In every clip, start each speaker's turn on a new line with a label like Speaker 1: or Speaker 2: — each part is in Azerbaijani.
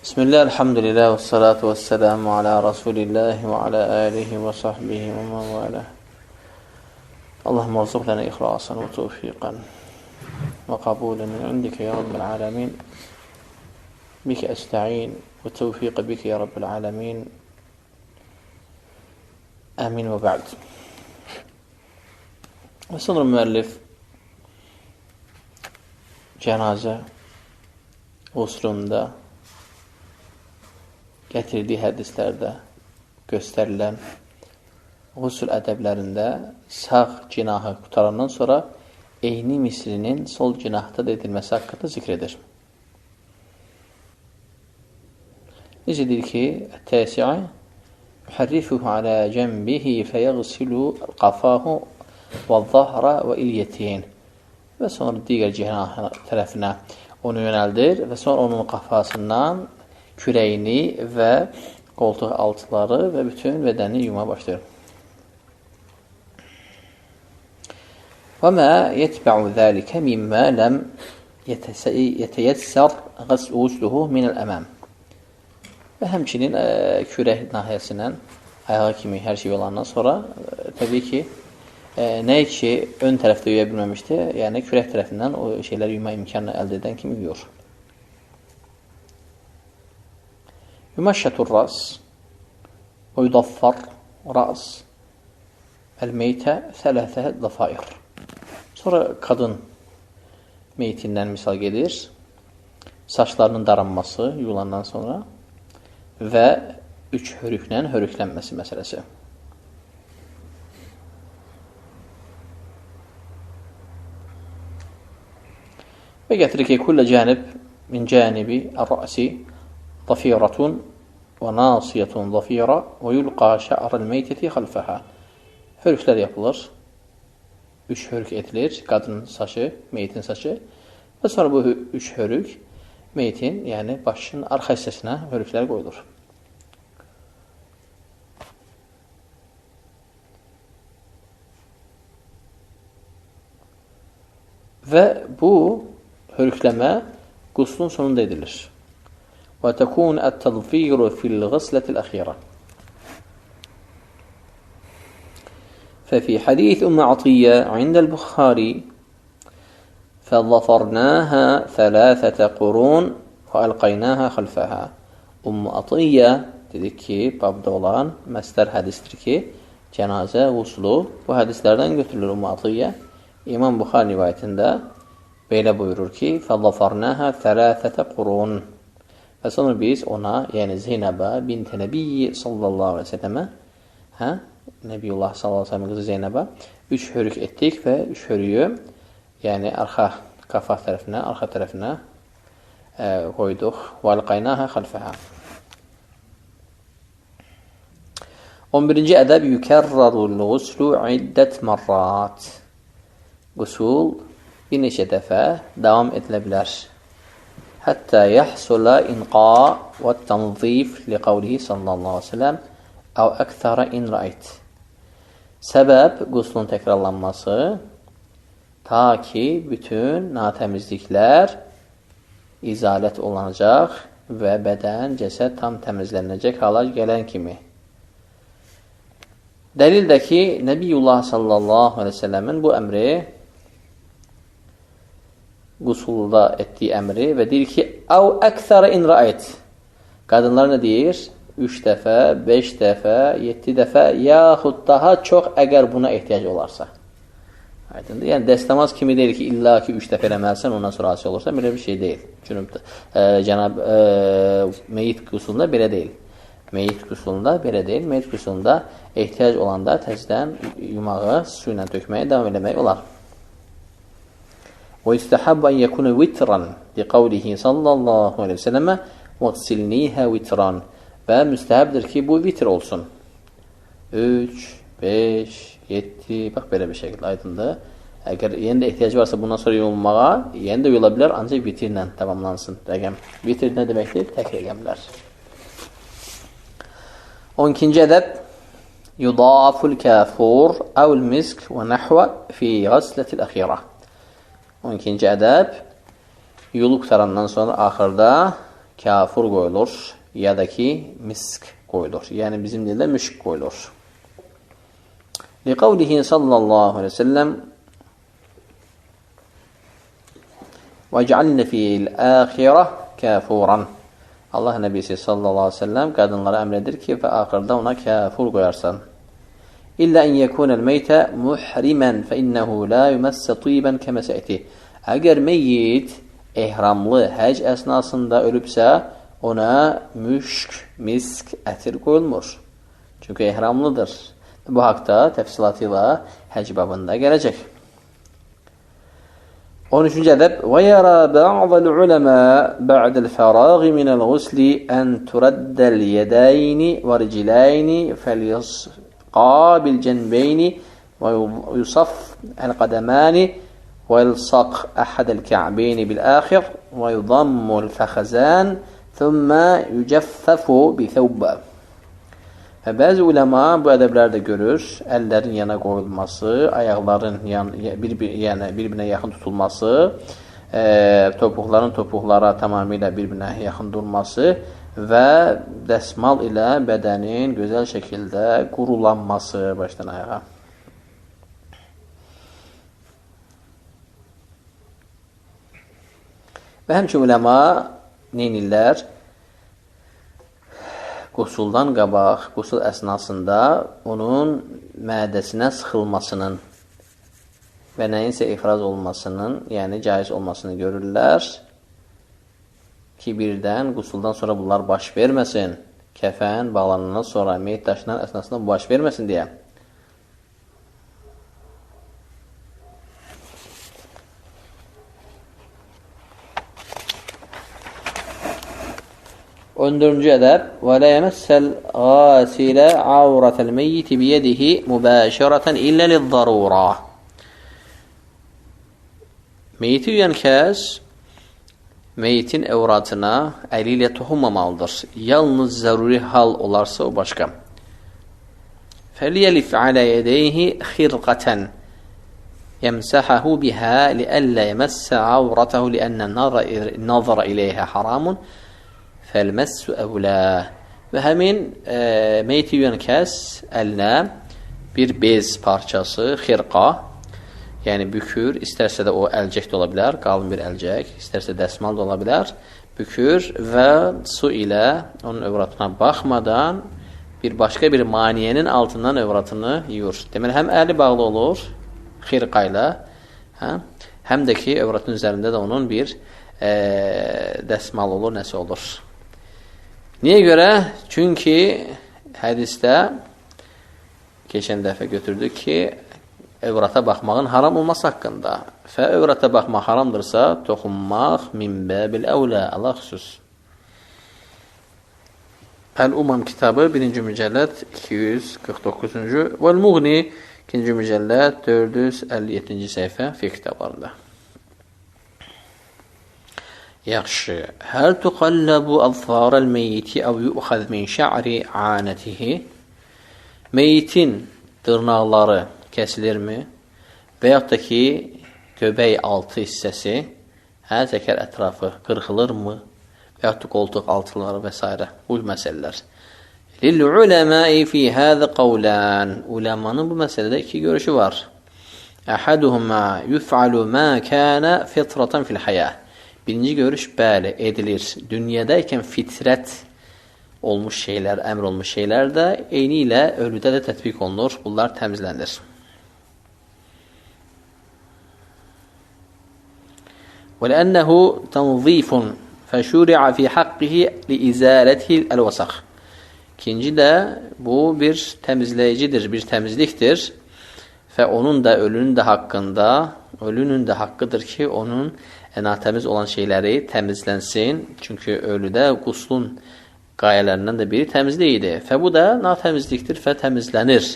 Speaker 1: Bismillah, elhamdülillah, ve salatu ve selamu ala Resulillah ve ala alihi ve sahbihi ve men valah. Allahümme rzuq lana ihlasan ve tevfiqan ve kabulen min indike ya Rabbel alemin. Bike esta'in ve tevfiqe bike ya Rabbel alemin. Amin ve ba'd. Ve sonra müellif cenaze usulunda gətirdiyi hədislərdə göstərilən qusl ədəblərində sağ cinahı qutarandan sonra eyni mislinin sol cinahda da edilməsi haqqında zikr edir. Necə deyir ki, Təsi'i yuharrifuhu alə cənbihi fəyəğsilu qafahu və zahra və ilyetin və sonra digər cinah tərəfinə onu yönəldir və sonra onun qafasından kürəyini və qoltuq altıları və bütün bədəni yuma başlayır. Və mə yetbə'u zəlikə mimmə ləm yetəyəssər qusluhu minəl-əməm. Və həmçinin kürək nahiyəsindən ayağa kimi hər şey olandan sonra təbii ki, nəyə ki, ön tərəfdə yuya bilməmişdi, yəni kürək tərəfindən o şeyləri yuma imkanı əldə edən kimi yuyur. Yumaşşətur ras və yudaffar ras əl-meytə sələfə dafair. Sonra qadın meytindən misal gedir, saçlarının daranması yulandan sonra və 3 hörüklə hörüklənməsi məsələsi. Və gətirir ki, kullə cənib min cənibi ər-rəsi ضفيرة وناصية ضفيرة ويلقى شعر الميتة خلفها. Hörüklər yapılır. 3 hörük edilir. Qadının saçı, meyitin saçı. Və sonra bu 3 hörük meyitin, yəni başının arxa hissəsinə hörüklər qoyulur. Və bu hörükləmə quslun sonunda edilir. وتكون التضفير في الغسلة الأخيرة. ففي حديث أم عطية عند البخاري فضفرناها 3 قرون وألقيناها خلفها. Umm Atiyyə dedik ki, babda olan məsdər hədisdir ki, cənazə quslu bu hədislərdən götürülür. Umm Atiyyə İmam Buxari rivayətində belə buyurur ki, فضفرناها 3 قرون. Və sonra biz ona, yəni Zeynəbə bint Nəbiyyi sallallahu aleyhi ve səlləmə, Nəbiyullah sallallahu aleyhi ve səlləmə qızı Zeynəbə 3 hörük etdik və 3 hörüyü, yəni arxa qafa tərəfinə, arxa tərəfinə qoyduq. وَالْقَيْنَاهَا خَلْفَهَا. 11-ci ədəb yükərrarul quslu iddət marrat. Qusul bir neçə dəfə davam edilə bilər. Həttə yəhsulə inqa və tənzif liqavlihi sallallahu aleyhi ve sellem əv əktərə in rəayt. Səbəb quslun təkrarlanması ta ki bütün natəmizliklər izalət olunacaq və bədən, cəsəd tam təmizlənəcək hala gələn kimi. Dəlil də ki, Nəbiyullah sallallahu aleyhi ve sellemin bu əmri qusulda etdiyi əmri və deyir ki, əv əksərə in rəayt. Qadınlar nə deyir? 3 dəfə, 5 dəfə, 7 dəfə, yaxud daha çox əgər buna ehtiyac olarsa. Aydındır? Yəni, dəstəmaz kimi deyir ki, illa ki 3 dəfə eləməlisən, ondan sonra asi olursa, belə bir şey deyil. Cənab, meyit qusulunda belə deyil. Meyit qusulunda belə deyil. Meyit qusulunda ehtiyac olanda təzdən yumağı su ilə tökməyə davam eləmək olar. ويستحب أن يكون وترا لقوله صلى الله عليه وسلم واغسلنيها وترا. Və müstəhəbdir ki, bu vitr olsun. 3, 5, 7, bax belə bir şəkildə aydındır. Əgər yenə də ehtiyac varsa bundan sonra yuyulmağa, yenə də yuyula bilər, ancaq vitrlə tamamlansın rəqəm. Vitr nə deməkdir? Tək rəqəmlər. 12-ci ədəb yudaful kafur əvl misk və nəhvə fi qaslətil əxirə. 12-ci ədəb yolu qutarandan sonra axırda kafur qoyulur, ya da ki misk qoyulur. Yəni bizim dildə müşk qoyulur. Liqavlihi sallallahu aleyhi ve sellem وَجْعَلْنَ فِي الْآخِرَةِ كَافُورًا Allah Nəbisi sallallahu aleyhi ve sellem qadınlara əmr edir ki, və axırda ona kafur qoyarsan. İllə en yekunəl meytə muhrimən fə innəhu la yuməssə tıyibən kəməsəti. Əgər meyyit ehramlı həc əsnasında ölübsə, ona müşk, misk, ətir qoyulmur. Çünki ehramlıdır. Bu haqda təfsilatı ilə həc babında gələcək. 13-cü ədəb və yara ba'dul uləmə ba'dəl fəraği minəl ğusli ən turaddəl yədəyni və riciləyni fəlyasqabil cənbəyni və yusaf əl-qədəməni və yılsaq əhədəl kə'beyni bil-əxir və yudammul fəxəzən thumma yucəffəfu bi-thəvbə. Və bəzi uləma bu ədəblərdə görür, əllərin yana qoyulması, ayaqların bir-birinə yaxın tutulması, topuqların topuqlara tamamilə bir-birinə yaxın durması və dəsmal ilə bədənin gözəl şəkildə qurulanması başdan ayağa. Və həmçin uləma neynirlər? Qusuldan qabaq, qusul əsnasında onun mədəsinə sıxılmasının və nəyinsə ifraz olmasının, yəni caiz olmasını görürlər ki, birdən qusuldan sonra bunlar baş verməsin, kəfən bağlanandan sonra meyit daşınan əsnasında baş verməsin deyə. Öndürüncü ədəb və lə yəməssəl qasilə avrətəl meyyiti biyədihi mübəşərətən illə lizzarura. Meyyiti yuyən kəs meyyitin əvratına əli ilə toxunmamalıdır. Yalnız zəruri hal olarsa o başqa. Fəliyəlif alə yədəyhi xirqətən yəmsəhəhu bihə liəllə yəməssə avrətəhu liənnə nazara iləyhə haramun fəlməssü əvlə. Və həmin meyti yuyən kəs əlinə bir bez parçası, xirqa, yəni bükür, istərsə də o əlcək də ola bilər, qalın bir əlcək, istərsə dəsmal da ola bilər, bükür və su ilə onun övratına baxmadan bir başqa bir maniyənin altından övratını yuyur. Deməli, həm əli bağlı olur xirqa ilə, həm də ki, övratın üzərində də onun bir dəsmal olur, nəsə olur. Niyə görə? Çünki hədisdə keçən dəfə götürdük ki, övrata baxmağın haram olması haqqında. Və övrata baxmaq haramdırsa, toxunmaq min bəbil əvlə, Allah xüsus. Əl-Umam kitabı 1-ci mücəlləd 249-cu Vəl-Muğni 2-ci mücəlləd 457-ci səhifə fiqh kitablarında. Yaxşı. Həl tuqallabu azfarəl meyyiti əv yu'xəz min şə'ri anətihi. Meyyitin dırnaqları kəsilirmi? Və yaxud da ki, göbək altı hissəsi, zəkər ətrafı qırxılırmı? Və yaxud da qoltuq altıları və s. Bu məsələlər. Lil-uləməi fi həzə qavlən. Uləmanın bu məsələdə iki görüşü var. Əhəduhumə yuf'alu mə kənə fitratan fil-həyə. Birinci görüş, bəli, edilir. Dünyadayken fitrət olmuş şeylər, əmr olmuş şeylər də eyni ilə ölüdə də tətbiq olunur. Bunlar təmizlənir. وَلَأَنَّهُ تَنْظِيفٌ فَشُورِعَ فِي حَقِّهِ لِإِزَالَتِهِ الْوَسَخِ. İkinci də bu bir təmizləyicidir, bir təmizlikdir. Və onun da ölünün də haqqında, ölünün də haqqıdır ki, onun natəmiz olan şeyləri təmizlənsin. Çünki ölüdə quslun qayələrindən də biri təmizliyidir. Və bu da natəmizlikdir və təmizlənir.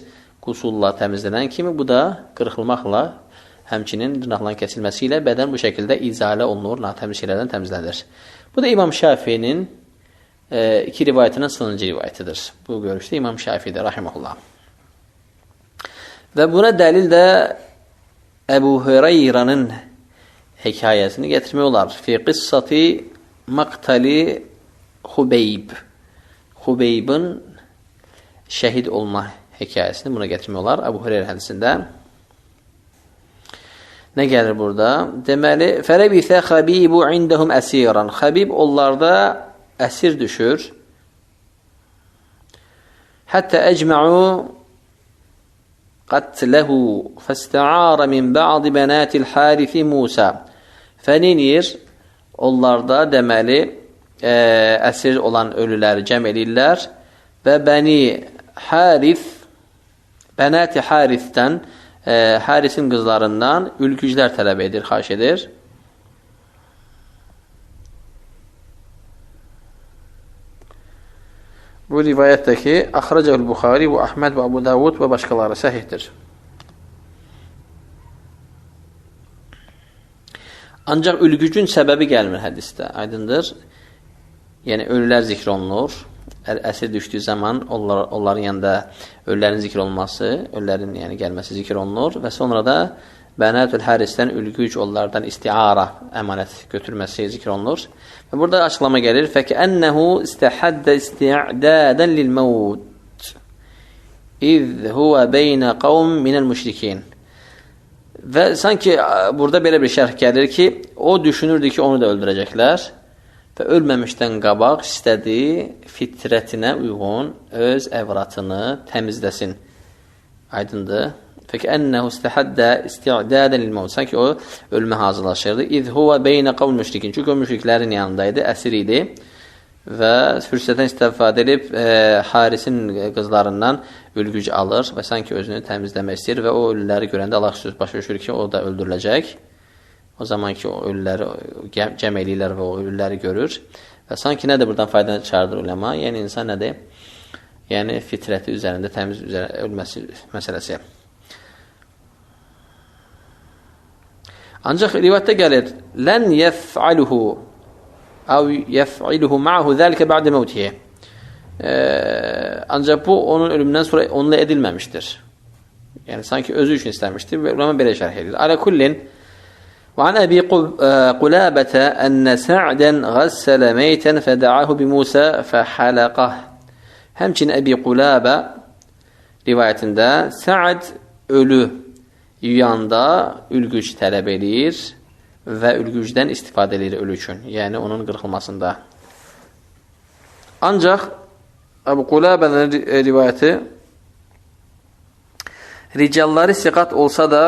Speaker 1: Qusulla təmizlənən kimi bu da qırxılmaqla, həmçinin dırnaqların kəsilməsi ilə bədən bu şəkildə izalə olunur, natəmiz şeylərdən təmizlənir. Bu da İmam Şafiinin iki rivayətinin sonuncu rivayətidir. Bu görüşdə İmam Şafiidir, rahiməhullah. Və buna dəlil də Əbu Hüreyrənin hekayəsini gətirmək olar. Fi qissati maqtali Xubeyb. Xubeybin şəhid olma hekayəsini buna gətirmək olar. Əbu Hüreyrə hədisində. Nə gəlir burada? Deməli, fələbisə xabibu indəhuməsiran. Xabib onlarda əsir düşür. Həttə əcmə'u qatləhu fəstə'ara min ba'di bənətil harifi Musa. Fəniyir, onlarda deməli, əsir olan ölüləri cəm edirlər və bəni Harif, bənəti Harifdən, Harisin qızlarından ülgüclər tələb edir, xahiş edir. Bu rivayətdəki Əxrəcəl Buxari və Əhməd və Abu Davud və başqaları səhihdir. Ancaq ülgücün səbəbi gəlmir hədisdə, aydındır. Yəni, ölülər zikr olunur. Əsir düşdüyü zaman onların yanında ölülərin zikr olunması, ölülərin gəlməsi zikr olunur və sonra da Bənətül Harisdən ülgüc onlardan istiara, əmanət götürməsi zikr olunur. Və burada açıqlama gəlir. Fəkənnəhu istəhəddə isti'dadən lil-məvd İz huvə beynə qavm minəl müşrikin. Və sanki burada belə bir şərh gəlir ki, o düşünürdü ki, onu da öldürəcəklər. Və ölməmişdən qabaq istədi fitrətinə uyğun öz əvratını təmizləsin. Aydındır. Fəkənnəhu istəhəddə isti'dadən lil-məvd. Sanki o ölmə hazırlaşırdı. İz huvə beynə qavm müşrikin. Çünki o müşriklərin yanındaydı, əsir idi. Və fürsətdən istifadə edib Harisin qızlarından ülgüc alır və sanki özünü təmizləmək istəyir və o ölüləri görəndə Allah söz başa düşür ki, o da öldürüləcək. O zaman ki, o ölüləri cəm eləyirlər və o ölüləri görür. Və sanki nədir buradan fayda çıxardır uləma? Yəni, insan nədir? Yəni, fitrəti üzərində təmiz ölməsi məsələsi. Ancaq rivayətdə gəlir, lən yəf'aluhu əv yəf'iluhu ma'ahu zəlikə bə'də məvtihi. Ancaq bu, onun ölümündən sonra onunla edilməmişdir. Yəni, sanki özü üçün istəmişdir və ulama belə şərh edir. Alə kullin وعن أبي قلابة أن سعدا غسل ميتا فدعاه بموسى فحلقه. Həmçinin Əbi Qulabə rivayətində Sa'd ölü yuyanda ülgüc tələb edir və ülgücdən istifadə edir ölü üçün. Yəni, onun qırxılmasında. Ancaq Əbu Qulabənin rivayəti ricalları siqat olsa da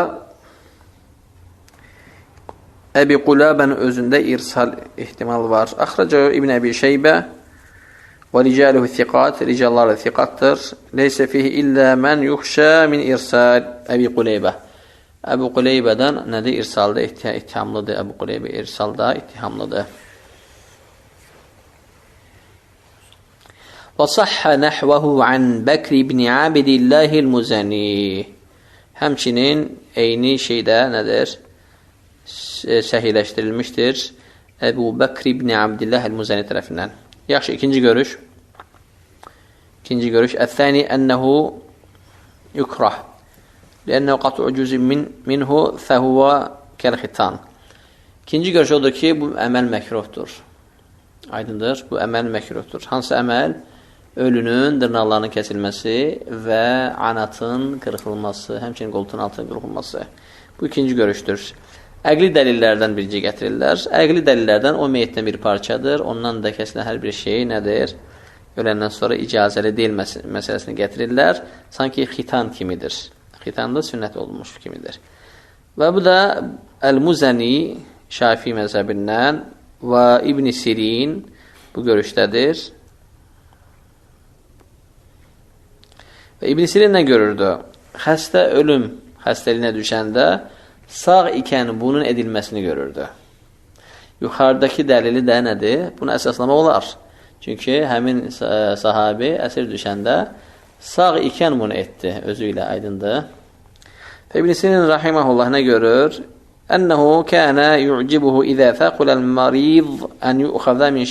Speaker 1: Əbi Qulabənin özündə irsal ehtimal var. Əxrəcəhu İbn Əbi Şeybə və ricaluhu thiqat, ricalları thiqatdır. Leysə fihi illə mən yuxşə min irsal Əbi Qulaybə. Əbu Quleybədən nədir? İrsalda ittihamlıdır. Əbu Quleybə irsalda ittihamlıdır. Və səhhə nəhvəhu ən Bəkr ibn Abidillahil Muzəni. Həmçinin eyni şeydə nədir? Səhiləşdirilmişdir Əbu Bəkr ibn Abdillah el-Muzəni tərəfindən. Yaxşı, ikinci görüş. İkinci görüş. Əth-thani ənəhu yukrah. Lənnəhu qat'u cüzün minhu fəhuvə kəl-xitan. İkinci görüş odur ki, bu əməl məkruhdur. Aydındır, bu əməl məkruhdur. Hansı əməl? Ölünün dırnaqlarının kəsilməsi və anatın qırxılması, həmçinin qoltuğun altının qırxılması. Bu ikinci görüşdür. Əqli dəlillərdən bircə gətirirlər. Əqli dəlillərdən o meyyətdən bir parçadır. Ondan da kəsilən hər bir şey nədir? Öləndən sonra icazəli deyil məsələsini gətirirlər. Sanki xitan kimidir. Xitan da sünnət olunmuş kimidir. Və bu da Əl-Muzəni Şafii məzəbindən və İbn Sirin bu görüşdədir. Və İbn Sirin nə görürdü? Xəstə ölüm xəstəliyinə düşəndə sağ ikən bunun edilməsini görürdü. Yuxarıdakı dəlili də nədir? Bunu əsaslamaq olar. Çünki həmin sahabi əsir düşəndə sağ ikən bunu etdi özü ilə, aydındır. İbn Sirin rahiməhullah nə görür? Ənəhu kənə yu'cibuhu izə fəquləl marid ən yu'xəzə min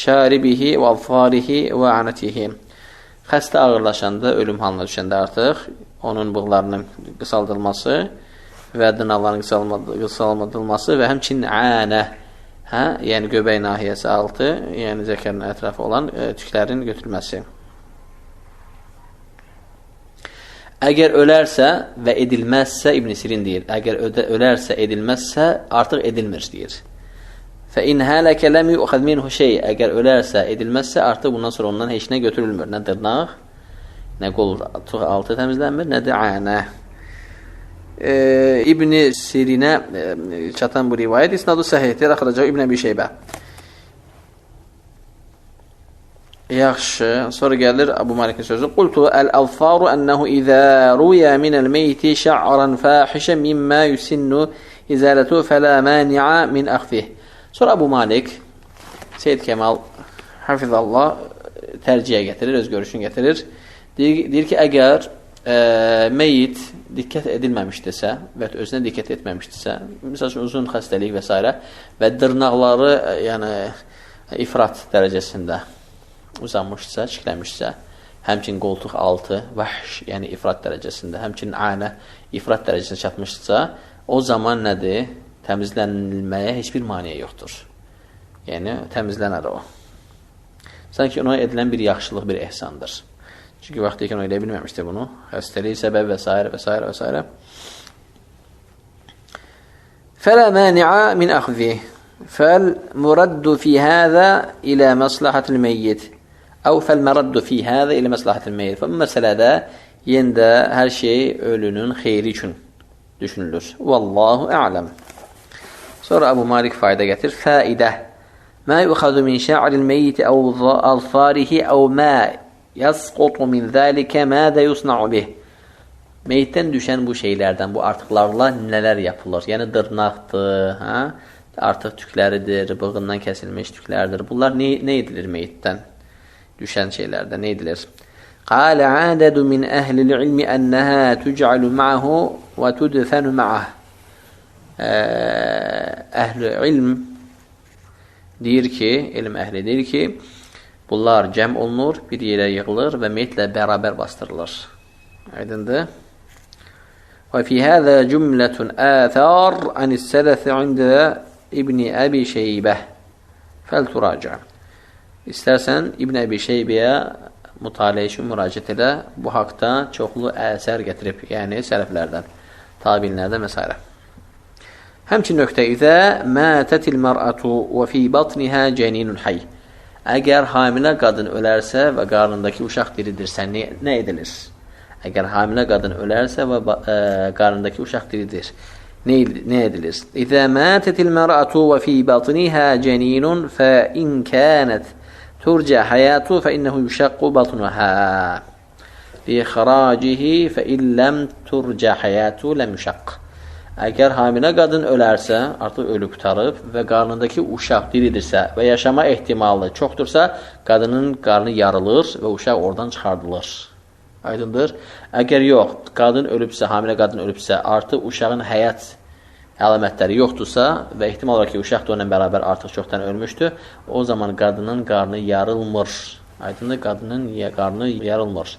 Speaker 1: şaribihi və alfarihi və anatihi. Xəstə ağırlaşanda, ölüm halına düşəndə artıq onun bığlarının qısaldılması və dırnaqların qısalmadılması və həmçinin ənə, Hə, yəni göbək nahiyəsi altı, yəni zəkanın ətrafı olan tüklərin götürülməsi. Əgər ölərsə və edilməzsə, İbn Sirin deyir, əgər ölərsə, edilməzsə, artıq edilmir, deyir. فَاِنْ هَلَكَ لَمْ يُؤْخَذْ مِنْهُ شَيْءٍ Əgər ölərsə, edilməzsə, artıq bundan sonra ondan heç nə götürülmür. Nə dırnaq, nə qoltuq altı təmizlənmir, nə də ənə. İbn Sirinə çatan bu rivayət isnadı səhihdir, axıracaq İbn Əbi Şeybə. Yaxşı, sonra gəlir Abu Malikin sözü. Qultu əl-əzfaru ənəhu izə ruyə minəl-meyti şə'ran fəhişə mimmə yusinnu izələtu fələ məni'a min əxfih. Sonra Abu Malik, Seyyid Kemal, hafizallah, tərciyə gətirir, öz görüşünü gətirir. Deyir ki, əgər meyit diqqət edilməmişdirsə və özünə diqqət etməmişdirsə, misal üçün uzun xəstəlik və s. və dırnaqları yəni, ifrat dərəcəsində uzanmışsa, çikləmişsə, həmçinin qoltuq altı, vəhş, yəni ifrat dərəcəsində, həmçinin ənə ifrat dərəcəsində çatmışsa, o zaman nədir? Təmizlənilməyə heç bir maniyə yoxdur. Yəni, təmizlənər o. Sanki ona edilən bir yaxşılıq, bir ehsandır. Çünki vaxtdayken o elə bilməmişdir bunu. Xəstəlik səbəb və s. və s. və s. فَلَا مَانِعَ مِنْ أَخْذِهِ فَالْمُرَدُّ فِي هَذَا إِلَى مَصْلَحَةِ الْمَيِّتِ أَوْ فَالْمَرَدُّ فِي هَذَا إِلَى مَصْلَحَةِ الْمَيِّتِ Bu məsələdə yenə də hər şey ölünün xeyri üçün düşünülür. Vallahu a'lam. Sonra Abu Malik fayda gətir. Faidə. Mə yuxadu min şa'ril meyyiti əv azfarihi əv mə yasqutu min zəlikə mədə yusna'u bih. Meyitdən düşən bu şeylərdən, bu artıqlarla nələr yapılır? Yəni dırnaqdır, hə? Artıq tükləridir, bığından kəsilmiş tüklərdir. Bunlar nə edilir meyitdən? Düşən şeylərdən nə edilir? Qalə ədədu min əhlil ilmi ənəhə tüc'alu ma'hu və tudfənu ma'ah. Əhl-i ilm deyir ki, elm əhli deyir ki, bunlar cəm olunur, bir yerə yığılır və meyitlə bərabər bastırılır. Aydındır? Və fi həzə cümlətun əthər anis-sələfi ində İbn Əbi Şeybə fəl-turaca. İstərsən İbn Əbi Şeybəyə mütaliə üçün müraciət edə, bu haqda çoxlu əsər gətirib, yəni sələflərdən, tabinlərdən və s. Həmçin nöqtə izə mətətil mər'atu və fi batnihə cəninun həy. Əgər hamilə qadın ölərsə və qarnındakı uşaq diridirsə, nə edilir? Əgər hamilə qadın ölərsə və qarnındakı uşaq diridir, nə edilir? İzə mətətil mər'atu və fi batnihə cəninun fə in kənət turcə həyatu fə innəhu yuşəqqu batnuhə li xaracihi fə illəm turcə həyatu ləm yuşəqq. Əgər hamilə qadın ölərsə, artıq ölü qutarıb və qarnındakı uşaq diridirsə və yaşama ehtimalı çoxdursa, qadının qarnı yarılır və uşaq oradan çıxardılır. Aydındır? Əgər yox, qadın ölübsə, hamilə qadın ölübsə, artıq uşağın həyat əlamətləri yoxdursa və ehtimal olar ki, uşaq da onunla bərabər artıq çoxdan ölmüşdür, o zaman qadının qarnı yarılmır. Aydındır? Qadının qarnı yarılmır.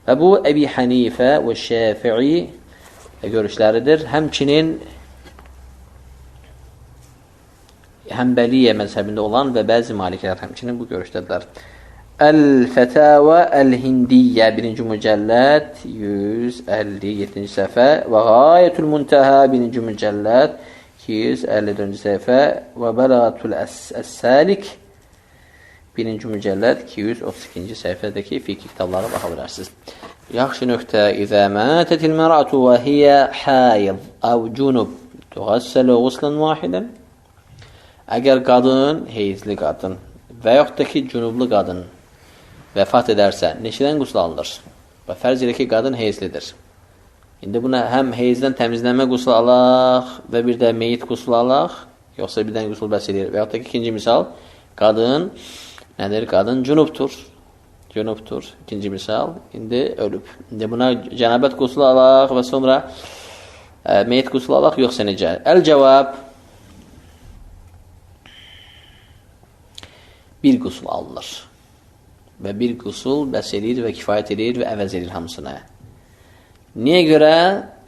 Speaker 1: Və bu Əbi Hənifə və Şəfi'i görüşləridir. Həmçinin Həmbəliyyə məzhəbində olan və bəzi maliklər həmçinin bu görüşdədirlər. Əl-Fətavə Əl-Hindiyyə 1-ci mücəlləd 157-ci səhifə və Gayətul Muntəhə 1-ci mücəlləd 254-cü səhifə və Bəlağatul Əs-Səlik 1-ci mücəlləd 232-ci səhifədəki fiqh kitablara baxa bilərsiniz. Yaxşı nöqtə. İzə mətətil mər'atu və hiyə haid əv cunub tuğəssələğuslən vahidən. Əgər qadın, heyzli qadın və yaxud da ki, cünublu qadın vəfat edərsə, neçədən qusl alınır? Və fərz elə ki, qadın heyzlidir. İndi buna həm heyzdən təmizlənmə qusl alaq və bir də meyit qusl alaq, yoxsa birdən qusl bəs edir. Və yaxud da ki, ikinci misal, qadın nədir? Qadın cünubdur. Cünubdur. İkinci misal, indi ölüb. İndi buna cənabət quslu alaq və sonra meyit quslu alaq, yoxsa necə? Əl-cavab bir qusul alınır. Və bir qusul bəs edir və kifayət edir və əvəz edir hamısına. Niyə görə?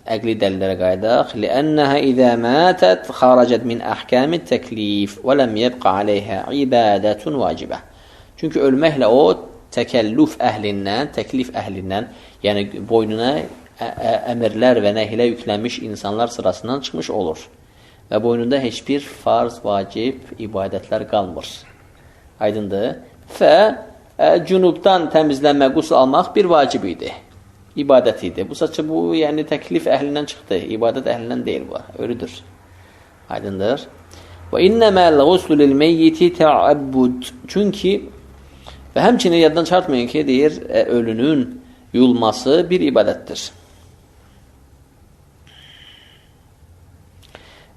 Speaker 1: əqli dəlillərə qaydaq. Li'annaha idza matat kharajat min ahkamit təklif və lam yabqa alayha ibadətun vacibə. Çünki ölməklə o təkəllüf əhlindən, təklif əhlindən, yəni boynuna əmrlər və nəhilər yüklənmiş insanlar sırasından çıxmış olur. Və boynunda heç bir farz, vacib ibadətlər qalmır. Aydındır. Və cünubdan təmizlənmə, qusl almaq bir vacib idi. İbadət idi. Bu saçı bu, yəni təklif əhlindən çıxdı. İbadət əhlindən deyil bu. Ölüdür. Aydındır. Və innəməl quslu lil meyyiti təəbbud. Çünki və həmçinin yaddan çıxartmayın ki, deyir, ölünün yuyulması bir ibadətdir.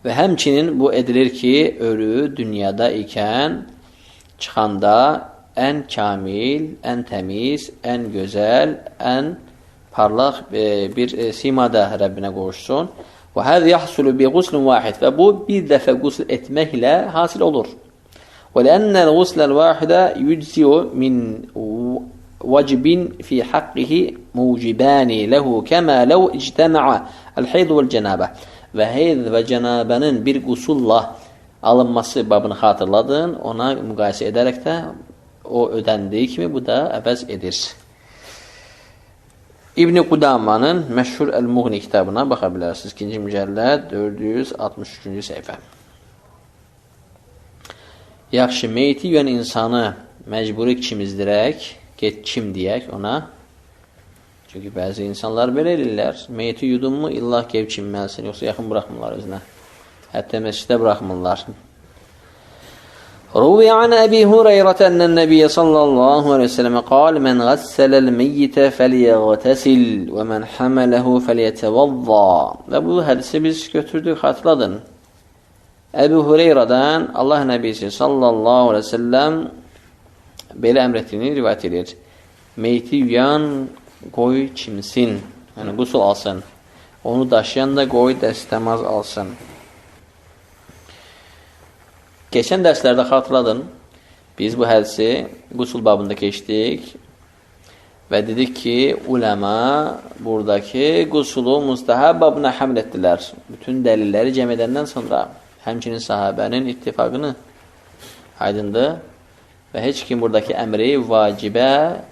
Speaker 1: Və həmçinin bu edilir ki, ölü dünyada ikən çıxanda ən kamil, ən təmiz, ən gözəl, ən parlaq bir simada Rəbbinə qovuşsun. Və həzə yahsulu bi quslun vahid. Və bu bir dəfə qusl etməklə hasil olur. Və lənnəl qusləl vahidə yücziu min vacibin fi haqqihi mucibani ləhu kəmə ləv ictəməə əl-heyd vəl-cənabə. Və heyd və cənabənin bir qusulla alınması babını xatırladın, ona müqayisə edərək də o ödəndiyi kimi bu da əvəz edir. İbn-i Qudamanın məşhur Əl-Muğni kitabına baxa bilərsiniz. 2-ci mücəlləd 463-cü səhifə. Yaxşı, meyti yuyən insanı məcburi kimizdirək, get kim deyək ona. Çünki bəzi insanlar belə edirlər. Meyti yudun mu, illah gev kimməlisin, yoxsa yaxın buraxmırlar özünə. Hətta məscidə buraxmırlar. روي عن أبي هريرة أن النبي صلى الله عليه وسلم قال من غسل الميت فليغتسل ومن حمله فليتوضا. Ve bu hadisi biz götürdük, hatırladın. Ebu Hureyre'den Allah Nebisi sallallahu aleyhi ve sellem belə əmr etdiyini rivayət edir. Meyti yuyan qoy çimsin, yəni qusul alsın. Onu daşıyan da qoy dəstəmaz alsın. Geçən dərslərdə xatırladın, biz bu hədisi qusul babında keçdik və dedik ki, uləma buradakı qusulu mustahab babına həml etdilər. Bütün dəlilləri cəm edəndən sonra həmçinin sahabənin ittifaqını aydındır və heç kim buradakı əmri vacibə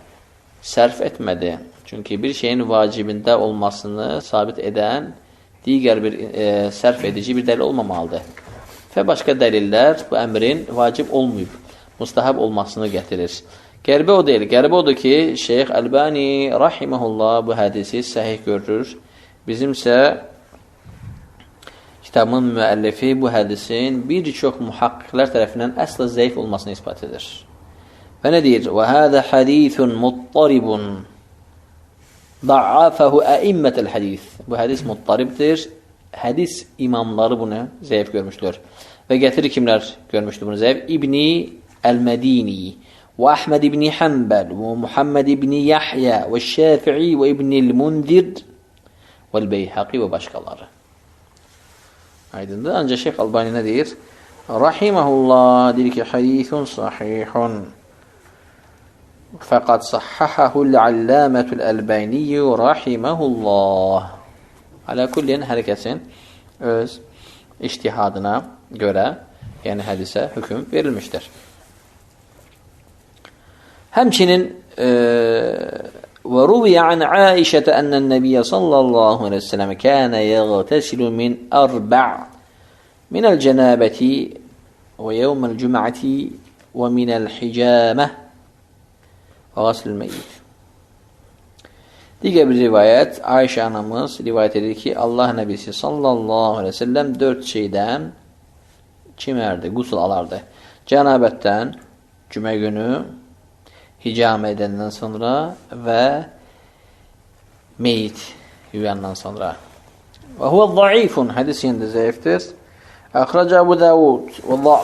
Speaker 1: sərf etmədi. Çünki bir şeyin vacibində olmasını sabit edən digər bir sərf edici bir dəlil olmamalıdır. Və başqa dəlillər bu əmrin vacib olmayıb, mustahab olmasını gətirir. Qəribə o deyil. Qəribə odur ki, Şeyx Əlbani rahiməhullah bu hədisi səhih görür. Bizimsə kitabın müəllifi bu hədisin bir çox muhaqqiqlər tərəfindən əsla zəif olmasını ispat edir. Və nə deyir? Və hədə hədithun muttaribun da'afahu əimmətəl hədis. Bu hədis muttaribdir. Hədis imamları bunu zəif görmüşdür. Və gətirir kimlər görmüşdür bunu zəif? İbni Əl-Mədini və Əhməd ibn Həmbəl və Muhammed ibn Yahya və Şəfi'i və İbn-i Munzir və Beyhaqi və başqaları. Aydındır. Ancaq Şeyx Albani nə deyir? Rahiməhullah deyir ki, hadisun sahihun fəqad sahhahul-allamətül Əlbaniyyü rahiməhullah. Alə kullin hər kəsin öz ictihadına görə, yəni hədisə hökm verilmişdir. Həmçinin və ruviyə an Aişətə ənnən nəbiyyə sallallahu aleyhi ve sellem kənə yəğtəsilu min ərbəʼ minəl cənəbəti və yevməl cüm'əti və minəl hicəmə və qaslül meyyid. Digər bir rivayət, Ayşə anamız rivayət edir ki, Allah Nəbisi sallallahu aleyhi ve sellem 4 şeydən çimərdi, qusul alardı. Cənabətdən, cümə günü, hicamə edəndən sonra və meyit yuyandan sonra. Və huvə zəifun, hədis yəndə zəifdir. Əxrəcə Abu Davud və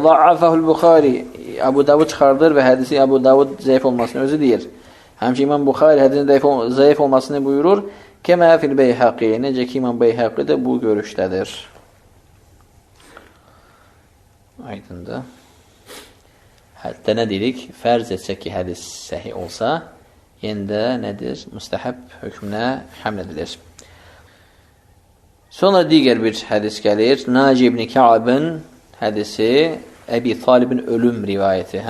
Speaker 1: zəafəhul Buxari. Abu Davud çıxardır və hədisi Abu Davud zəif olmasını özü deyir. Həmçə İmam Buxari hədisinin zəif olmasını buyurur. Kəmə fil Beyhaqi. Necə ki İmam Beyhaqi də bu görüşdədir. Aydındır. Hətta nə dedik? Fərz etsək ki, hədis səhi olsa, yenə də nədir? Müstəhəb hökmünə həml edilir. Sonra digər bir hədis gəlir. Naci ibn Ka'bın hədisi, Əbi Talibin ölüm rivayəti.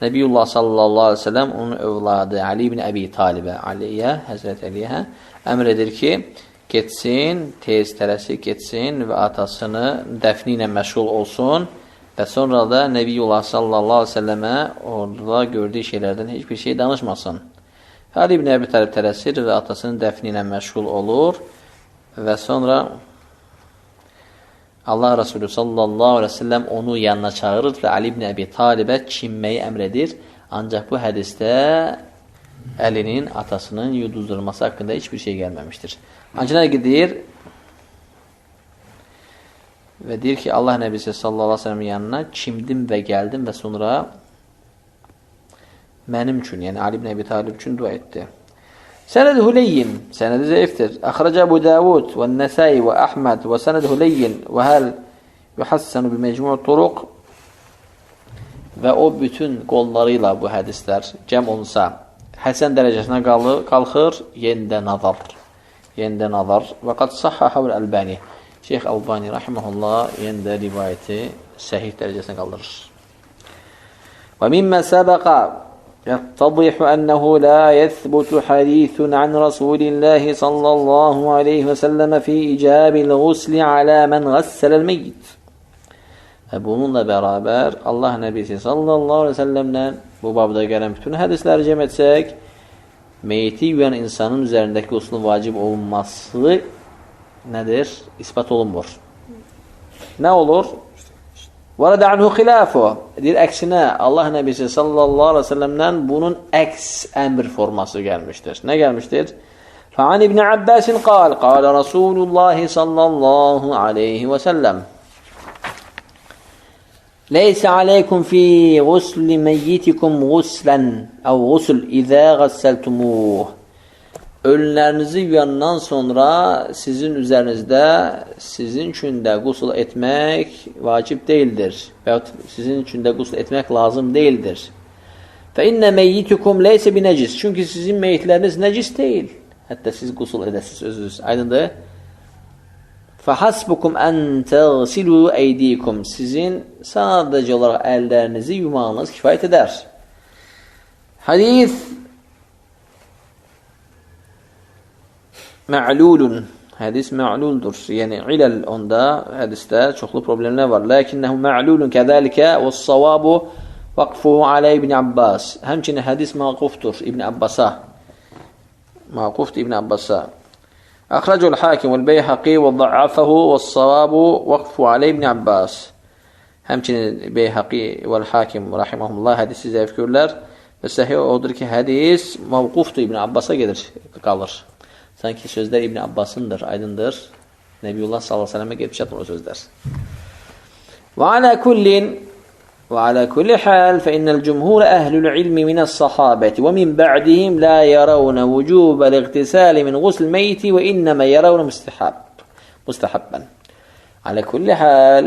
Speaker 1: Nəbiyullah sallallahu aleyhi ve sellem onun övladı Ali ibn Əbi Talibə, Həzrət Əliyə əmr edir ki, getsin, tez tələsi getsin və atasını dəfni ilə məşğul olsun və sonra da Nəbiyullah sallallahu aleyhi ve sellemə orada gördüyü şeylərdən heç bir şey danışmasın. Ali ibn Əbi Talib tələsir və atasının dəfni ilə məşğul olur və sonra Allah Resulü sallallahu aleyhi ve sellem onu yanına çağırır və Ali ibn Əbi Talibə çinməyi əmr edir. Ancaq bu hədisdə Əlinin atasının yuduzdurması haqqında heç bir şey gəlməmişdir. Ancaq nə deyir? Və deyir ki, Allah Nəbisi sallallahu aleyhi ve sellem yanına çimdim və gəldim və sonra mənim üçün, yəni Ali ibn Əbi Talib üçün dua etdi. Sənəd Hüleyyin, sənədi zəifdir. Əxrəcə Əbu Davud və Nəsai və Əhməd və sənəd Hüleyyin və həl yuhassanu bi mecmu' turuq və o bütün qollarıyla bu hədislər cəm olunsa Həsən dərəcəsinə qalxır, yendə nazar. Və qad sahhahul Əlbani. Şeyx Əlbani rahimehullah yendə rivayəti səhih dərəcəsinə qaldırır. Və mimmə səbəqə يتضح أنه لا يثبت حديث عن رسول الله صلى الله عليه وسلم في إيجاب الغسل على من غسل الميت. Bununla beraber Allah Nebisi sallallahu aleyhi ve sellem'den bu babda gelen bütün hadisleri cem etsek, meyti yuyan insanın üzerindeki guslun vacip olması nedir? İspat olunmur. Ne olur? وَرَدَ عَنْهُ خِلَافُ Deyir, əksinə Allah Nəbisi sallallahu aleyhi ve sellem'dən bunun əks əmr forması gəlmişdir. Nə gəlmişdir? فَعَنِ İbn Abbas قال قال رسول الله صلى الله عليه وسلم ليس عليكم في غسل ميتكم غسلا أو غسل إذا غسلتموه Ölülərinizi yuyandan sonra sizin üzərinizdə, sizin üçün də qusul etmək vacib deyildir. Və sizin üçün də qusul etmək lazım deyildir. فَإِنَّ مَيِّتُكُمْ لَيْسَ بِنَجِسِ Çünki sizin meyitləriniz nəcis deyil. Hətta siz qusul edəsiniz özünüz. Aydındır. فَحَسْبُكُمْ أَنْ تَغْسِلُوا أَيْدِيكُمْ Sizin sadəcə olaraq əllərinizi yumağınız kifayət edər. Hadis Mə'lulun. Hədis mə'luldur. Yəni ilal onda hədisdə çoxlu problemlər var. Lakinnəhu mə'lulun kəzəlikə vəs-savabu vaqfuhu alə İbn Abbas. Həmçinin hədis maqufdur İbn Abbasa. Maqufdur İbn Abbasa. Əxrəcul Hakim vəl-Beyhaqi və ضعفه vəs-savabu vaqfuhu alə İbn Abbas. Həmçinin Beyhaqi vəl-Hakim rahimehullah hədisi zəif görürlər və səhih odur ki, hədis mavqufdur İbn Abbasa gedir, qalır. Sanki sözlər İbn Abbasındır, aydındır. Nebiyullah sallallahu aleyhi ve sellem'e gelip çatır o sözler. وعلى كل حال فإن الجمهور أهل العلم من الصحابة ومن بعدهم لا يرون وجوب الاغتسال من غسل الميت وإنما يرون مستحبا. على كل حال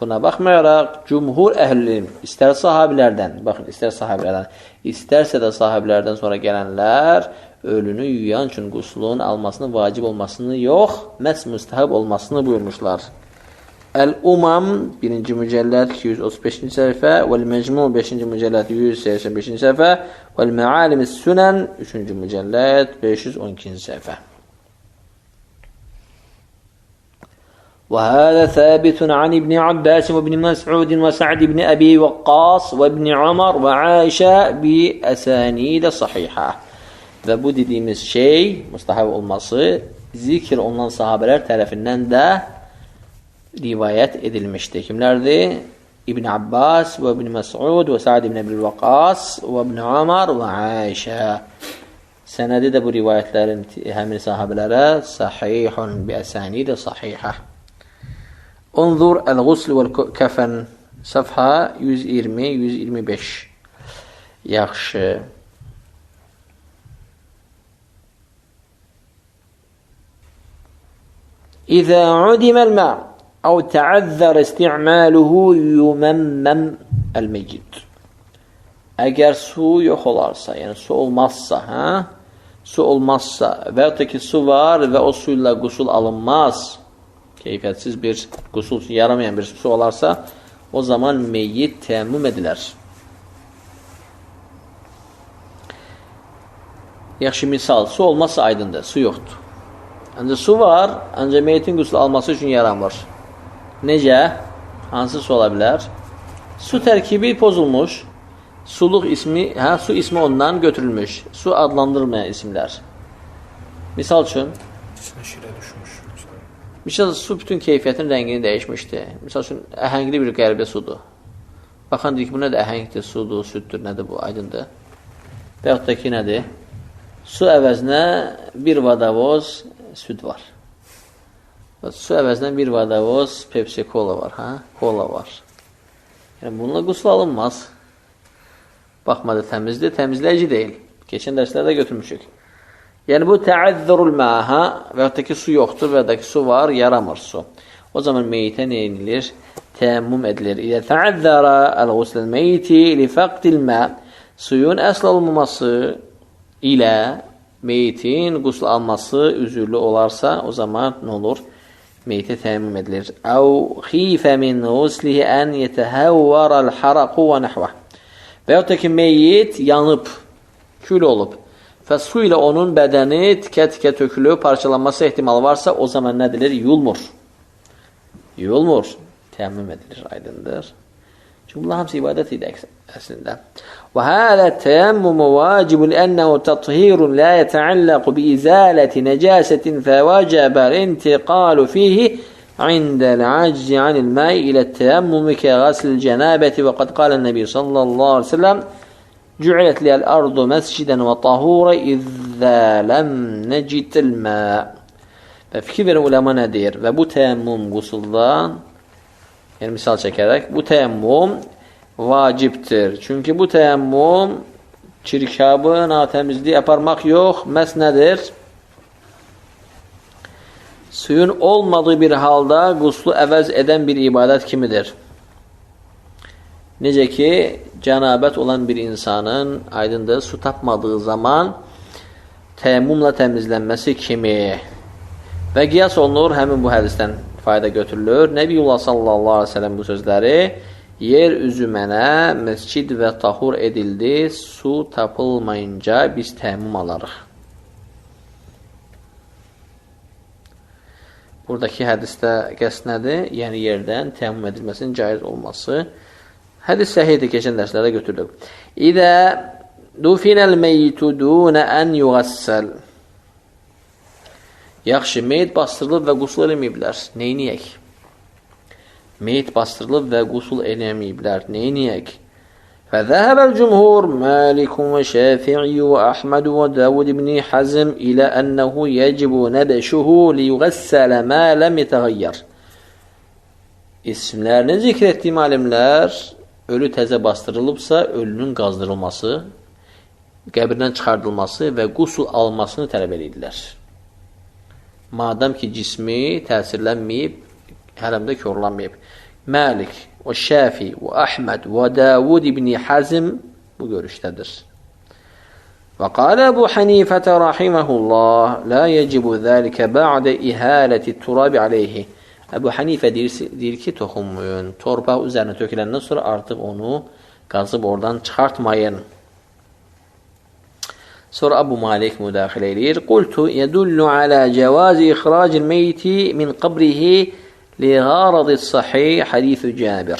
Speaker 1: buna baxmayaraq cumhur əhl-i istər sahabilərdən, baxın, istər sahabilərdən, istərsə də sahabilərdən sonra gələnlər ölünü yuyan üçün quslun almasını, vacib olmasını yox, məhz müstəhəb olmasını buyurmuşlar. Əl-Umam 1-ci mücəlləd 235-ci səhifə, Vəl-Məcmu 5-ci mücəlləd 185-ci səhifə, Vəl-Məalim-i-Sünən 3-cü mücəlləd 512-ci səhifə. وهذا ثابت عن ابن عباس وابن مسعود وسعد بن أبي وقاص وابن عمر وعائشة بأسانيد صحيحة. Və bu dediyimiz şey, müstəhəb olması, zikr olunan sahabələr tərəfindən də rivayət edilmişdir. Kimlərdir? İbn Abbas və ibn Məs'ud və Sa'd ibn Əbi Vəqqas və ibn Umar və Aişə. Sənədi də bu rivayətlərin həmin sahabələrə sahihun bi əsanidə sahihə. Unzur el-ğusl vəl-kəfən safha 120-125. Yaxşı. İzə udimel ma أو تعذر استعماله يممم الميت. Əgər su yox olarsa, yəni su olmazsa, su olmazsa və yaxud da ki, su var və o suyla qusul alınmaz, keyfiyyətsiz bir qusul yaramayan bir su olarsa, o zaman meyyit təyəmmüm edilər. Yaxşı, misal, su olmazsa aydındır, su yoxdur. Ancaq su var, ancaq meyyitin qusul alması üçün yaramır. Necə? Hansı su ola bilər? Su tərkibi pozulmuş, suluq ismi, su ismi ondan götürülmüş. Su adlandırmayan isimlər. Misal üçün, misal, su bütün keyfiyyətin rəngini dəyişmişdir. Misal üçün, əhəngli bir qəribə sudur. Baxan deyik, bu nədir? Əhəngdir, sudur, süddür, nədir bu? Aydındır. Və yaxud da ki, nədir? Su əvəzinə bir vadavoz süd var. Su əvəzinə bir vadavoz Pepsi Cola var. Cola var. Yəni, bununla qusul alınmaz. Baxmadı təmizdir, təmizləyici deyil. Keçən dərslərdə götürmüşük. Yəni, bu təəzzürül məha və yaxud da ki, su yoxdur və ya da ki, su var, yaramır su. O zaman meyitə nə edilir? Təəmmüm edilir. İdə təəzzərə əl-qusləl meyti li fəqdil mə, suyun əsl olmaması ilə meyitin qusul alması üzürlü olarsa, o zaman nə olur? Meyitə təəmmüm edilir. Əv xifə min quslihi ən yetəhəvvərəl haraqu və nəhvə. Və yaxud da ki, meyyit yanıb, kül olub və su ilə onun bədəni tikə-tikə tökülüb, parçalanması ehtimalı varsa, o zaman nə edilir? Yulmur. Yulmur. Təəmmüm edilir, aydındır. Çünki bunlar hamısı ibadət idi əslində. Və hələ təəmmümü vacibun ənəhu təthirun lə yətəalləqu bi izələti nəcəsətin fəvəcəbəl intiqalu fihi indəl aczi anil məy ilə təəmmümü kə qasil cənəbəti və qad qalə nəbi sallallahu aleyhi ve sellem cü'ilət liyəl ardu məscidən və tahurə izzə ləm nəcidil mə. Və fikir verin uləma nə deyir? Və bu təəmmüm qusuldan, yəni misal çəkərək, bu təəmmüm vacibdir. Çünki bu təəmmüm çirkabı, natəmizliyi aparmaq yox, məhz nədir? Suyun olmadığı bir halda quslu əvəz edən bir ibadət kimidir. Necə ki, cənabət olan bir insanın aydındır, su tapmadığı zaman təəmmümlə təmizlənməsi kimi və qiyas olunur, həmin bu hədisdən fayda götürülür. Nəbiyyullah sallallahu aleyhi ve sellem bu sözləri yer üzü mənə məscid və tahur edildi, su tapılmayınca biz təəmmüm alarıq. Buradakı hədisdə qəsd nədir? Yəni yerdən təəmmüm edilməsinin caiz olması. Hədis səhiyyidir, keçən dərslərdə götürdük. İdə dufinəl meyyitu dunə ən yuğəssəl. Yaxşı, meyit bastırılıb və qusul eləməyiblər. Neyniyək? Meyit bastırılıb və qusul eləməyiblər. Neyniyək? Fəzəhəbəl cümhur Məlikun və Şəfi'i və Əhmədu və Davud ibn Hazm ilə ənəhu yəcibu nəbəşuhu liyuğəssələ mə ləm yetəğəyyər. İsimlərini zikr etdiyim alimlər, ölü təzə bastırılıbsa, ölünün qazdırılması, qəbirdən çıxardılması və qusul almasını tələb edirlər. Madəm ki, cismi təsirlənməyib, hələmdə körlanmayıb. Məlik, və Şəfi, və Əhməd, və Davud ibn Hazm bu görüşdədir. Və qalə Əbu Hanifətə rahiməhullah, la yəcibu zəlikə bə'də ihələti turabi aleyhi. Əbu Hanifə deyir ki, toxunmayın, torpaq üzərinə töküləndən sonra artıq onu qazıb oradan çıxartmayın. Sonra Abu Malik müdaxilə edir. Qultu yədullu alə cəvazi ixracil meyti min qabrihi li qaradis sahih hadithu Cabir.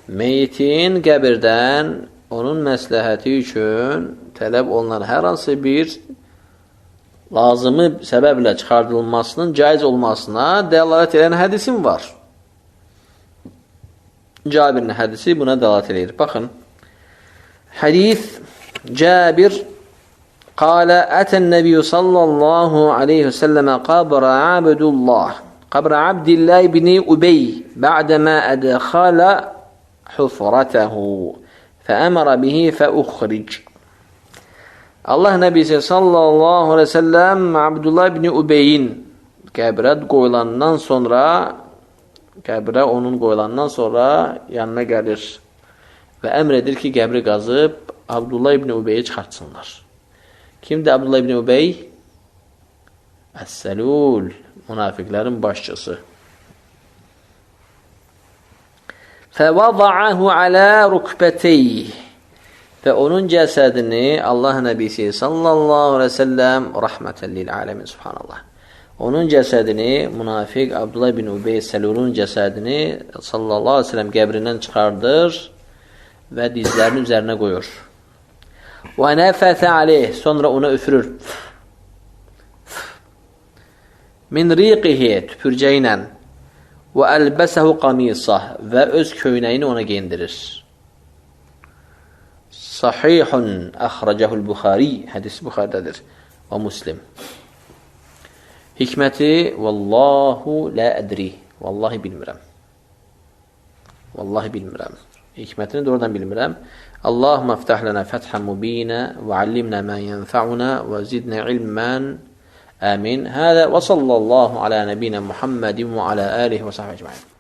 Speaker 1: Meyitin qəbirdən onun məsləhəti üçün tələb olunan hər hansı bir lazımı səbəblə çıxardılmasının caiz olmasına dəlalət edən hədisim var. Cabirin hədisi buna dəlalət edir. Baxın. Hadis Cabir قال أتى النبي صلى الله عليه وسلم قبر عبد الله بن أبي بعدما أدخل حفرته فأمر به فأخرج. Allah Nəbisi sallallahu aleyhi ve sellem Abdullah ibn Ubey'in qəbrə qoyulandan sonra, qəbrə onun qoyulandan sonra yanına gəlir və əmr edir ki, qəbri qazıb Abdullah ibn Ubey'i çıxartsınlar. Kimdir Abdullah ibn Ubey? Əs-Səlul, münafiqlərin başçısı. Fəvada'ahu alə rukbəteyh. Və onun cəsədini Allah Nəbisi sallallahu aleyhi ve sellem rəhmətən lil aləmin, subhanallah. Onun cəsədini, münafiq Abdullah ibn Ubey Səlulun cəsədini sallallahu aleyhi ve sellem qəbrindən çıxardır və dizlərinin üzərinə qoyur. Və nəfəsə aleyh, sonra ona üfürür. Min riqihi, tüpürcəyi ilə. Və əlbəsəhu qamisah, və öz köynəyini ona geyindirir. Sahihun əxrəcəhul Buxari, hədis Buxaridədir və Muslim. Hikməti, vallahu la ədri, vallahi bilmirəm. Vallahi bilmirəm. Hikmətini doğrudan bilmirəm. Allahumma ftah lana fəthan mubinə və allimna ma yenfa'una və zidna ilmən. Amin. Hədə və sallallahu alə nəbinə Muhammedin və alə alihi və sahbihi ecmaîn.